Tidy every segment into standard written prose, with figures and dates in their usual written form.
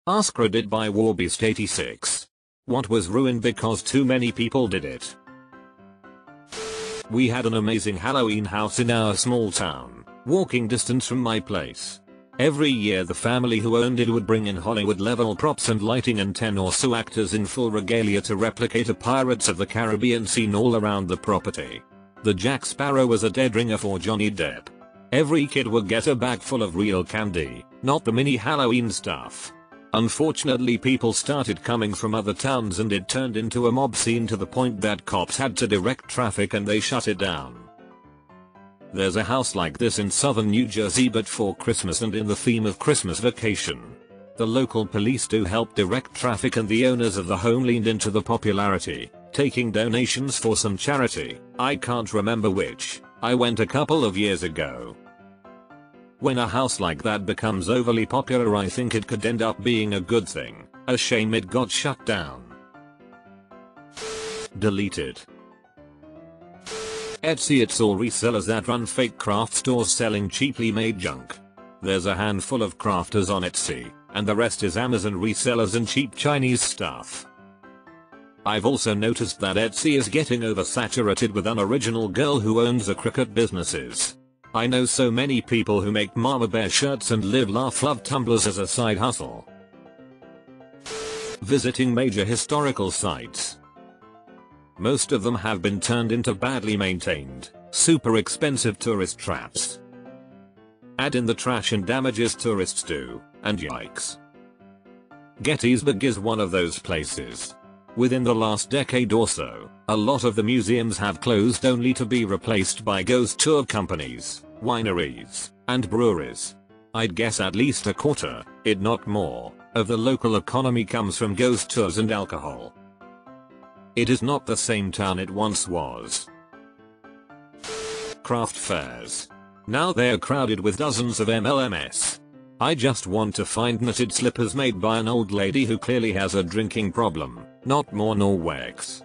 AskReddit by Warbeast86. What was ruined because too many people did it? We had an amazing Halloween house in our small town, walking distance from my place. Every year the family who owned it would bring in Hollywood level props and lighting and 10 or so actors in full regalia to replicate a Pirates of the Caribbean scene all around the property. The Jack Sparrow was a dead ringer for Johnny Depp. Every kid would get a bag full of real candy, not the mini Halloween stuff. Unfortunately, people started coming from other towns and it turned into a mob scene to the point that cops had to direct traffic and they shut it down. There's a house like this in southern New Jersey, but for Christmas and in the theme of Christmas vacation. The local police do help direct traffic and the owners of the home leaned into the popularity, taking donations for some charity. I can't remember which. I went a couple of years ago. When a house like that becomes overly popular, I think it could end up being a good thing. A shame it got shut down. Deleted. Etsy. It's all resellers that run fake craft stores selling cheaply made junk. There's a handful of crafters on Etsy, and the rest is Amazon resellers and cheap Chinese stuff. I've also noticed that Etsy is getting oversaturated with unoriginal girl who owns a cricket businesses. I know so many people who make mama bear shirts and live laugh love tumblers as a side hustle. Visiting major historical sites. Most of them have been turned into badly maintained, super expensive tourist traps. Add in the trash and damages tourists do, and yikes. Gettysburg is one of those places. Within the last decade or so, a lot of the museums have closed only to be replaced by ghost tour companies, wineries, and breweries. I'd guess at least a quarter, if not more, of the local economy comes from ghost tours and alcohol. It is not the same town it once was. Craft fairs. Now they're crowded with dozens of MLMs. I just want to find knitted slippers made by an old lady who clearly has a drinking problem, not more nor less.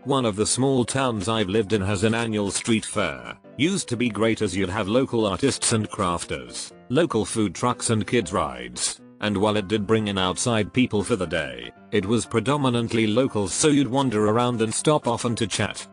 One of the small towns I've lived in has an annual street fair. Used to be great as you'd have local artists and crafters, local food trucks and kids rides, and while it did bring in outside people for the day, it was predominantly local, so you'd wander around and stop often to chat.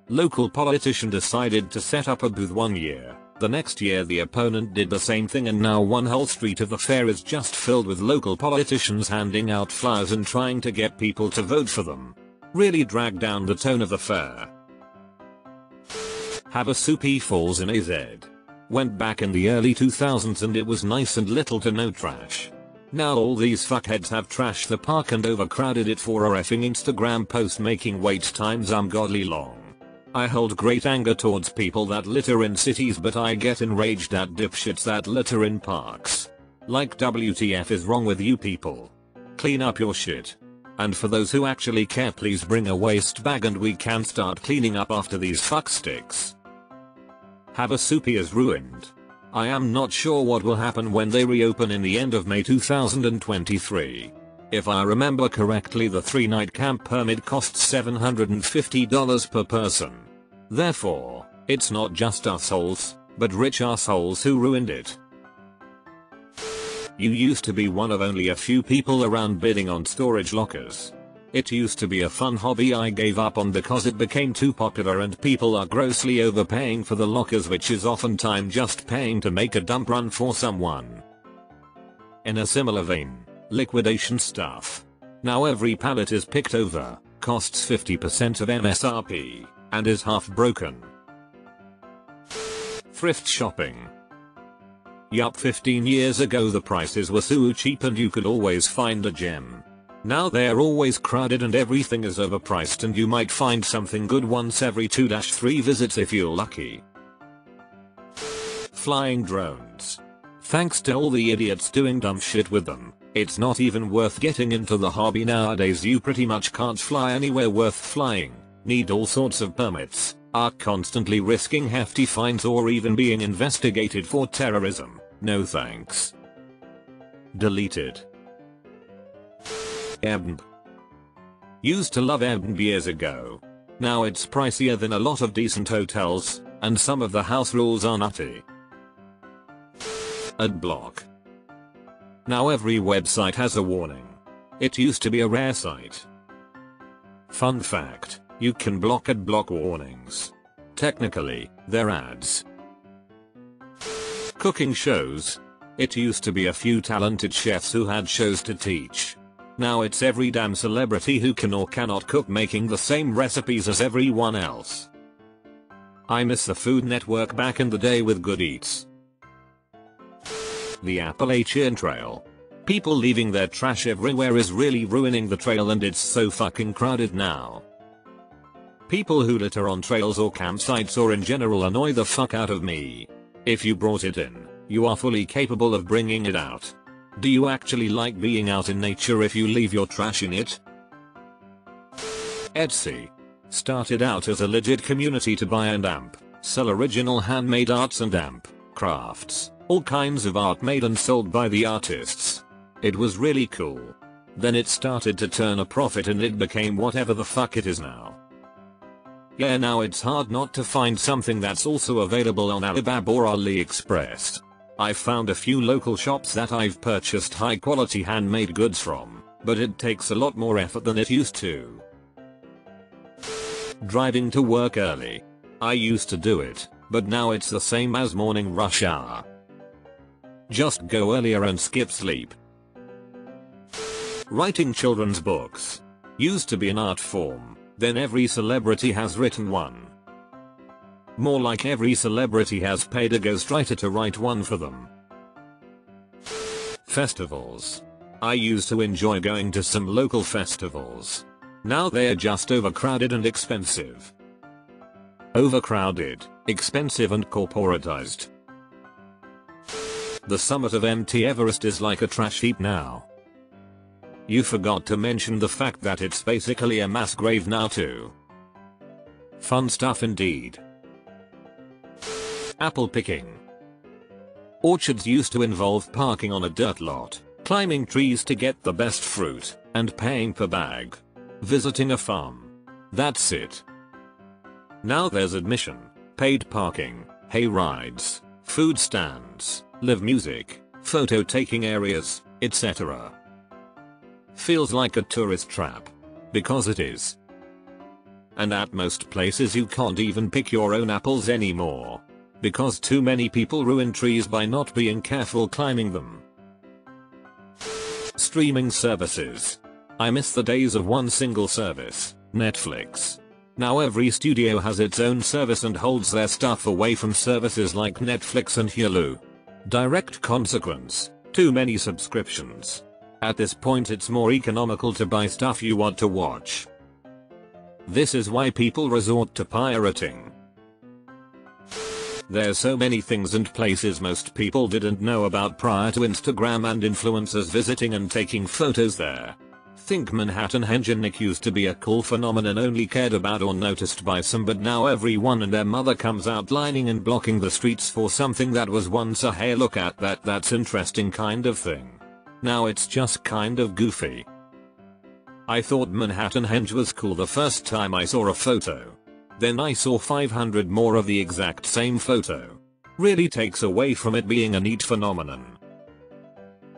Local politician decided to set up a booth one year. The next year the opponent did the same thing, and now one whole street of the fair is just filled with local politicians handing out flyers and trying to get people to vote for them. Really dragged down the tone of the fair. Havasupai Falls in AZ. Went back in the early 2000s and it was nice and little to no trash. Now all these fuckheads have trashed the park and overcrowded it for a effing Instagram post, making wait times ungodly long. I hold great anger towards people that litter in cities, but I get enraged at dipshits that litter in parks. Like, WTF is wrong with you people? Clean up your shit. And for those who actually care, please bring a waste bag and we can start cleaning up after these fucksticks. Havasupai is ruined. I am not sure what will happen when they reopen in the end of May 2023. If I remember correctly, the 3-night camp permit costs $750 per person. Therefore, it's not just assholes, but rich assholes who ruined it. You used to be one of only a few people around bidding on storage lockers. It used to be a fun hobby I gave up on because it became too popular and people are grossly overpaying for the lockers, which is oftentimes just paying to make a dump run for someone. In a similar vein, liquidation stuff. Now every pallet is picked over, costs 50% of MSRP, and is half broken. Thrift shopping. Yup, 15 years ago the prices were so cheap and you could always find a gem. Now they're always crowded and everything is overpriced, and you might find something good once every 2-3 visits if you're lucky. Flying drones. Thanks to all the idiots doing dumb shit with them, it's not even worth getting into the hobby nowadays. You pretty much can't fly anywhere worth flying, need all sorts of permits, are constantly risking hefty fines or even being investigated for terrorism. No thanks. Deleted. Airbnb. Used to love Airbnb years ago. Now it's pricier than a lot of decent hotels, and some of the house rules are nutty. Adblock. Now every website has a warning. It used to be a rare sight. Fun fact, you can block ad block warnings. Technically, they're ads. Cooking shows. It used to be a few talented chefs who had shows to teach. Now it's every damn celebrity who can or cannot cook making the same recipes as everyone else. I miss the Food Network back in the day with Good Eats. The Appalachian Trail. People leaving their trash everywhere is really ruining the trail, and it's so fucking crowded now. People who litter on trails or campsites or in general annoy the fuck out of me. If you brought it in, you are fully capable of bringing it out. Do you actually like being out in nature if you leave your trash in it? Etsy. Started out as a legit community to buy and amp, sell original handmade arts and amp, crafts, all kinds of art made and sold by the artists. It was really cool. Then it started to turn a profit and it became whatever the fuck it is now. Yeah, now it's hard not to find something that's also available on Alibaba or AliExpress. I've found a few local shops that I've purchased high quality handmade goods from, but it takes a lot more effort than it used to. Driving to work early. I used to do it, but now it's the same as morning rush hour. Just go earlier and skip sleep. Writing children's books. Used to be an art form, then every celebrity has written one. More like every celebrity has paid a ghostwriter to write one for them. Festivals. I used to enjoy going to some local festivals. Now they're just overcrowded and expensive. Overcrowded, expensive and corporatized. The summit of Mt Everest is like a trash heap now. You forgot to mention the fact that it's basically a mass grave now too. Fun stuff indeed. Apple picking. Orchards used to involve parking on a dirt lot, climbing trees to get the best fruit, and paying per bag. Visiting a farm. That's it. Now there's admission, paid parking, hay rides, food stands, live music, photo taking areas, etc. Feels like a tourist trap. Because it is. And at most places you can't even pick your own apples anymore. Because too many people ruin trees by not being careful climbing them. Streaming services. I miss the days of one single service, Netflix. Now every studio has its own service and holds their stuff away from services like Netflix and Hulu. Direct consequence, too many subscriptions. At this point it's more economical to buy stuff you want to watch. This is why people resort to pirating. There's so many things and places most people didn't know about prior to Instagram and influencers visiting and taking photos there. Think Manhattan Henge used to be a cool phenomenon only cared about or noticed by some, but now everyone and their mother comes out lining and blocking the streets for something that was once a hey look at that's interesting kind of thing. Now it's just kind of goofy. I thought Manhattan Henge was cool the first time I saw a photo. Then I saw 500 more of the exact same photo. Really takes away from it being a neat phenomenon.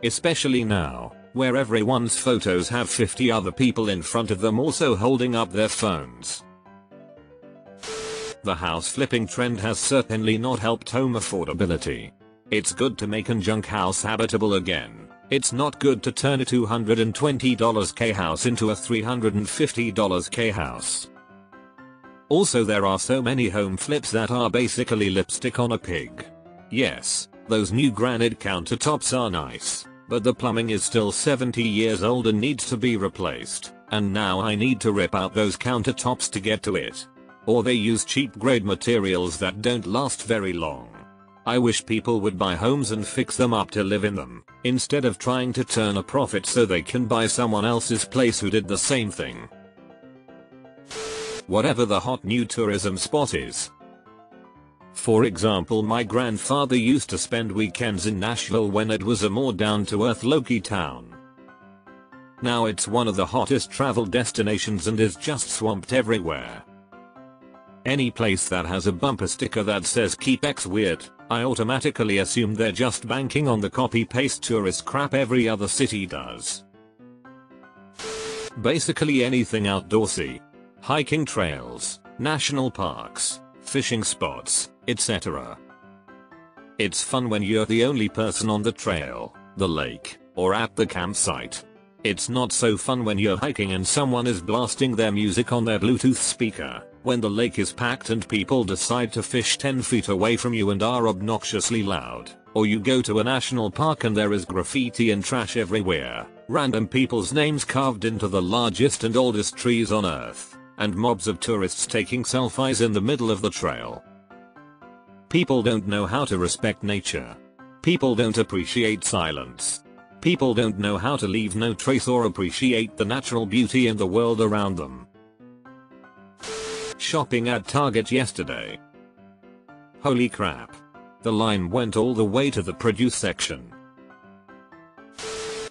Especially now, where everyone's photos have 50 other people in front of them also holding up their phones. The house flipping trend has certainly not helped home affordability. It's good to make a junk house habitable again. It's not good to turn a $220 K house into a $350 K house. Also, there are so many home flips that are basically lipstick on a pig. Yes, those new granite countertops are nice, but the plumbing is still 70 years old and needs to be replaced, and now I need to rip out those countertops to get to it. Or they use cheap grade materials that don't last very long. I wish people would buy homes and fix them up to live in them, instead of trying to turn a profit so they can buy someone else's place who did the same thing. Whatever the hot new tourism spot is. For example, my grandfather used to spend weekends in Nashville when it was a more down-to-earth low-key town. Now it's one of the hottest travel destinations and is just swamped everywhere. Any place that has a bumper sticker that says keep X weird, I automatically assume they're just banking on the copy-paste tourist crap every other city does. Basically anything outdoorsy. Hiking trails, national parks, fishing spots, etc. It's fun when you're the only person on the trail, the lake, or at the campsite. It's not so fun when you're hiking and someone is blasting their music on their Bluetooth speaker, when the lake is packed and people decide to fish 10 feet away from you and are obnoxiously loud, or you go to a national park and there is graffiti and trash everywhere, random people's names carved into the largest and oldest trees on earth, and mobs of tourists taking selfies in the middle of the trail. People don't know how to respect nature. People don't appreciate silence. People don't know how to leave no trace or appreciate the natural beauty in the world around them. Shopping at Target yesterday. Holy crap. The line went all the way to the produce section.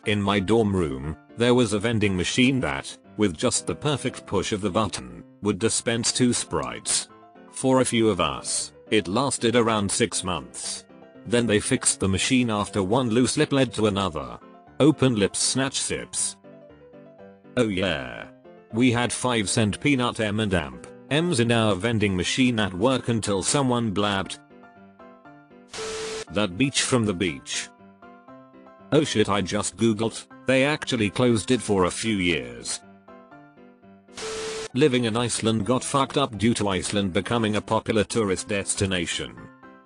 In my dorm room, there was a vending machine that, with just the perfect push of the button, would dispense 2 Sprites. For a few of us, it lasted around 6 months. Then they fixed the machine after one loose lip led to another. Open lips snatch sips. Oh yeah. We had 5-cent peanut M&M's in our vending machine at work until someone blabbed. That beach from the beach. Oh shit, I just googled, they actually closed it for a few years. Living in Iceland got fucked up due to Iceland becoming a popular tourist destination.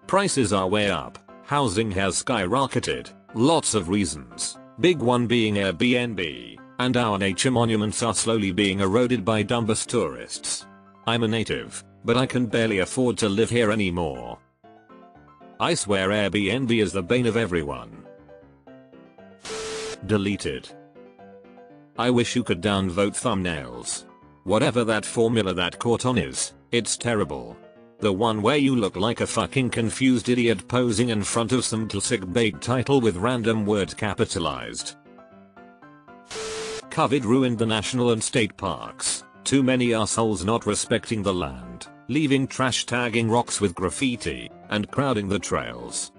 Prices are way up, housing has skyrocketed, lots of reasons, big one being Airbnb, and our nature monuments are slowly being eroded by dumbass tourists. I'm a native, but I can barely afford to live here anymore. I swear Airbnb is the bane of everyone. Deleted. I wish you could downvote thumbnails. Whatever that formula that caught on is, it's terrible. The one where you look like a fucking confused idiot posing in front of some clickbait title with random words capitalized. COVID ruined the national and state parks. Too many assholes not respecting the land, leaving trash, tagging rocks with graffiti, and crowding the trails.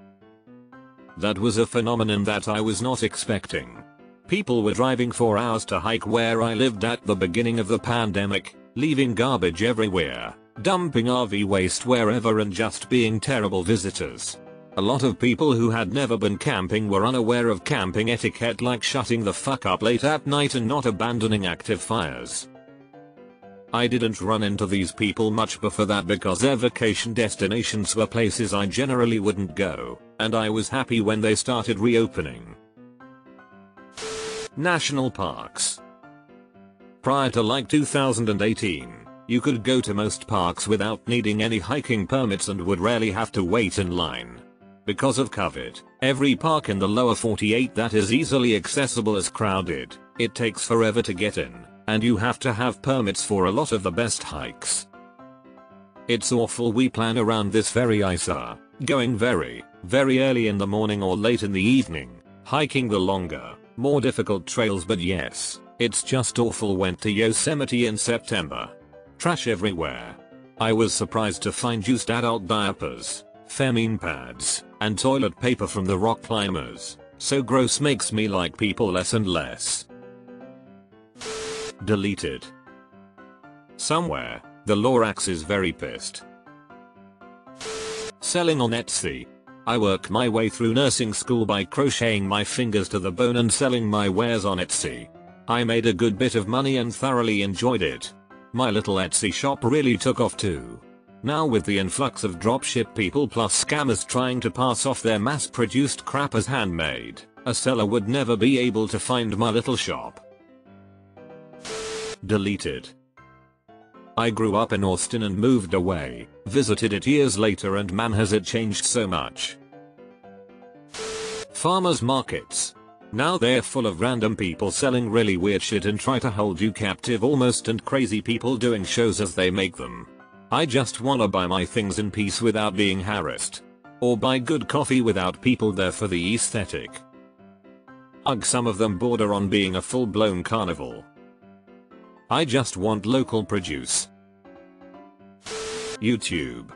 That was a phenomenon that I was not expecting. People were driving 4 hours to hike where I lived at the beginning of the pandemic, leaving garbage everywhere, dumping RV waste wherever and just being terrible visitors. A lot of people who had never been camping were unaware of camping etiquette, like shutting the fuck up late at night and not abandoning active fires. I didn't run into these people much before that because their vacation destinations were places I generally wouldn't go, and I was happy when they started reopening. National parks. Prior to like 2018, you could go to most parks without needing any hiking permits and would rarely have to wait in line. Because of COVID, every park in the lower 48 that is easily accessible is crowded, it takes forever to get in, and you have to have permits for a lot of the best hikes. It's awful we plan around this very ISA, going very early in the morning or late in the evening, hiking the longer, more difficult trails, but yes, it's just awful. Went to Yosemite in September. Trash everywhere. I was surprised to find used adult diapers, feminine pads, and toilet paper from the rock climbers. So gross, makes me like people less and less. Deleted. Somewhere, the Lorax is very pissed. Selling on Etsy. I work my way through nursing school by crocheting my fingers to the bone and selling my wares on Etsy. I made a good bit of money and thoroughly enjoyed it. My little Etsy shop really took off too. Now with the influx of dropship people plus scammers trying to pass off their mass-produced crap as handmade, a seller would never be able to find my little shop. Deleted. I grew up in Austin and moved away, visited it years later, and man has it changed so much. Farmers markets. Now they're full of random people selling really weird shit and try to hold you captive almost, and crazy people doing shows as they make them. I just wanna buy my things in peace without being harassed. Or buy good coffee without people there for the aesthetic. Ugh, some of them border on being a full-blown carnival. I just want local produce. YouTube.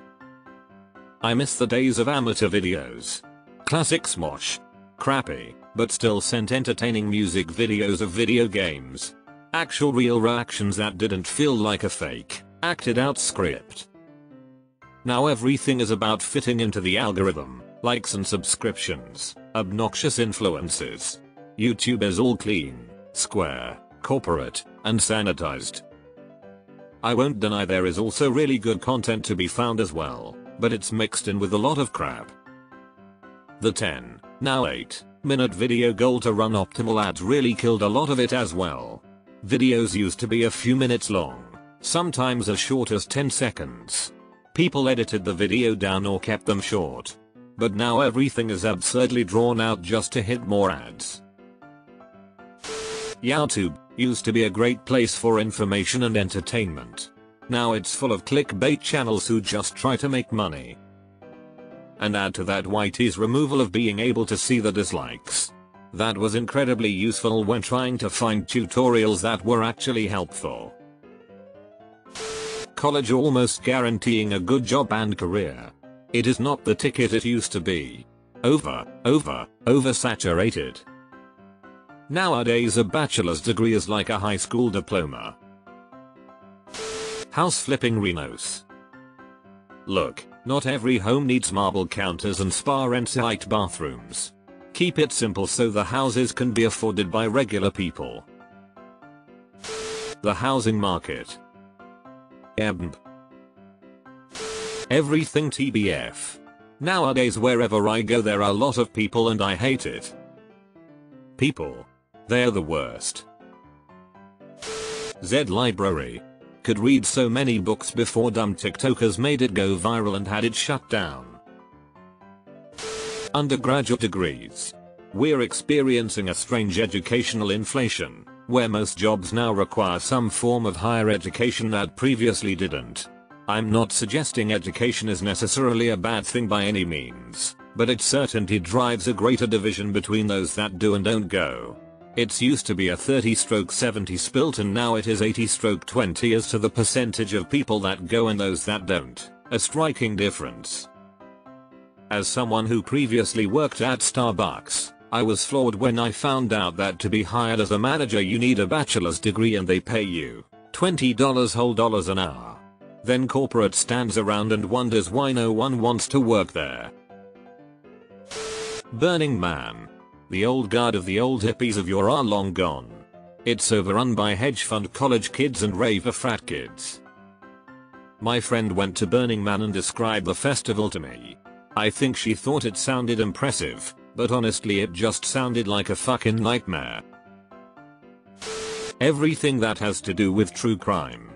I miss the days of amateur videos. Classic smosh. Crappy, but still sent entertaining music videos of video games. Actual real reactions that didn't feel like a fake, acted out script. Now everything is about fitting into the algorithm, likes and subscriptions, obnoxious influences. YouTube is all clean, square, corporate, and sanitized. I won't deny there is also really good content to be found as well, but it's mixed in with a lot of crap. The 10, now 8-minute video goal to run optimal ads really killed a lot of it as well. Videos used to be a few minutes long, sometimes as short as 10 seconds. People edited the video down or kept them short. But now everything is absurdly drawn out just to hit more ads. YouTube used to be a great place for information and entertainment. Now it's full of clickbait channels who just try to make money. And add to that YT's removal of being able to see the dislikes. That was incredibly useful when trying to find tutorials that were actually helpful. College almost guaranteeing a good job and career. It is not the ticket it used to be. Oversaturated. Nowadays a bachelor's degree is like a high school diploma. House flipping Renos. Look, not every home needs marble counters and spa en-suite bathrooms. Keep it simple so the houses can be afforded by regular people. The housing market. Everything TBF. Nowadays wherever I go there are a lot of people and I hate it. People. They're the worst. Z Library. Could read so many books before dumb TikTokers made it go viral and had it shut down. Undergraduate degrees. We're experiencing a strange educational inflation, where most jobs now require some form of higher education that previously didn't. I'm not suggesting education is necessarily a bad thing by any means, but it certainly drives a greater division between those that do and don't go. It's used to be a 30/70 split and now it is 80/20 as to the percentage of people that go and those that don't, a striking difference. As someone who previously worked at Starbucks, I was floored when I found out that to be hired as a manager you need a bachelor's degree and they pay you $20 whole dollars an hour. Then corporate stands around and wonders why no one wants to work there. Burning Man. The old guard of the old hippies of yore are long gone. It's overrun by hedge fund college kids and raver frat kids. My friend went to Burning Man and described the festival to me. I think she thought it sounded impressive, but honestly it just sounded like a fucking nightmare. Everything that has to do with true crime.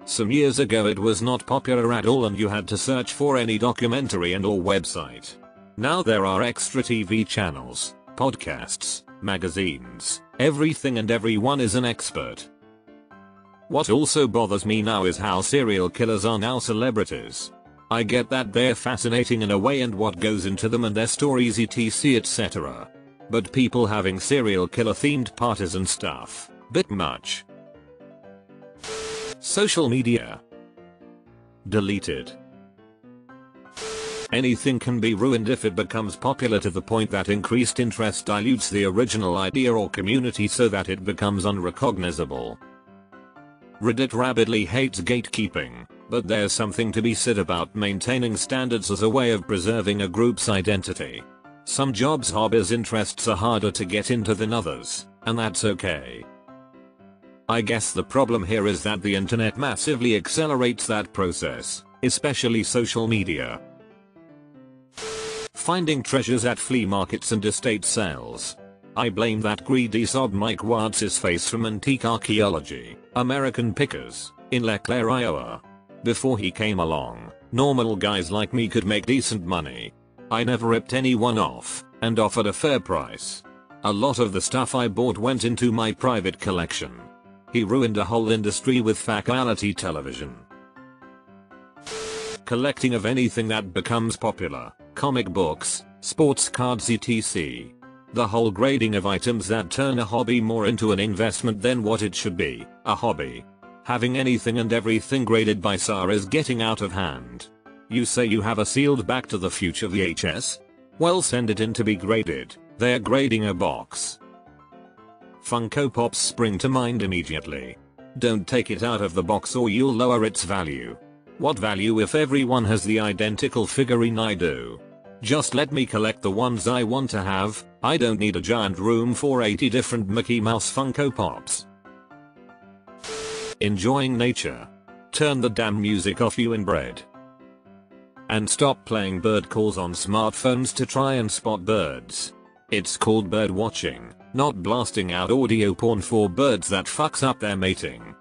Some years ago it was not popular at all and you had to search for any documentary and or website. Now there are extra TV channels, podcasts, magazines, everything and everyone is an expert. What also bothers me now is how serial killers are now celebrities. I get that they're fascinating in a way and what goes into them and their stories etc etc. But people having serial killer themed parties and stuff, bit much. Social media. Deleted. Anything can be ruined if it becomes popular to the point that increased interest dilutes the original idea or community so that it becomes unrecognizable. Reddit rabidly hates gatekeeping, but there's something to be said about maintaining standards as a way of preserving a group's identity. Some jobs, hobbies, interests are harder to get into than others, and that's okay. I guess the problem here is that the internet massively accelerates that process, especially social media. Finding treasures at flea markets and estate sales. I blame that greedy sod Mike Wads's face from Antique Archaeology, American Pickers, in LeClaire, Iowa. Before he came along, normal guys like me could make decent money. I never ripped anyone off, and offered a fair price. A lot of the stuff I bought went into my private collection. He ruined a whole industry with fatality television. Collecting of anything that becomes popular, comic books, sports cards etc. The whole grading of items that turn a hobby more into an investment than what it should be, a hobby. Having anything and everything graded by SAR is getting out of hand. You say you have a sealed Back to the Future VHS? Well, send it in to be graded. They're grading a box. Funko Pops spring to mind immediately. Don't take it out of the box or you'll lower its value. What value if everyone has the identical figurine I do? Just let me collect the ones I want to have. I don't need a giant room for 80 different Mickey Mouse Funko Pops. Enjoying nature. Turn the damn music off, you inbred. And stop playing bird calls on smartphones to try and spot birds. It's called bird watching, not blasting out audio porn for birds that fucks up their mating.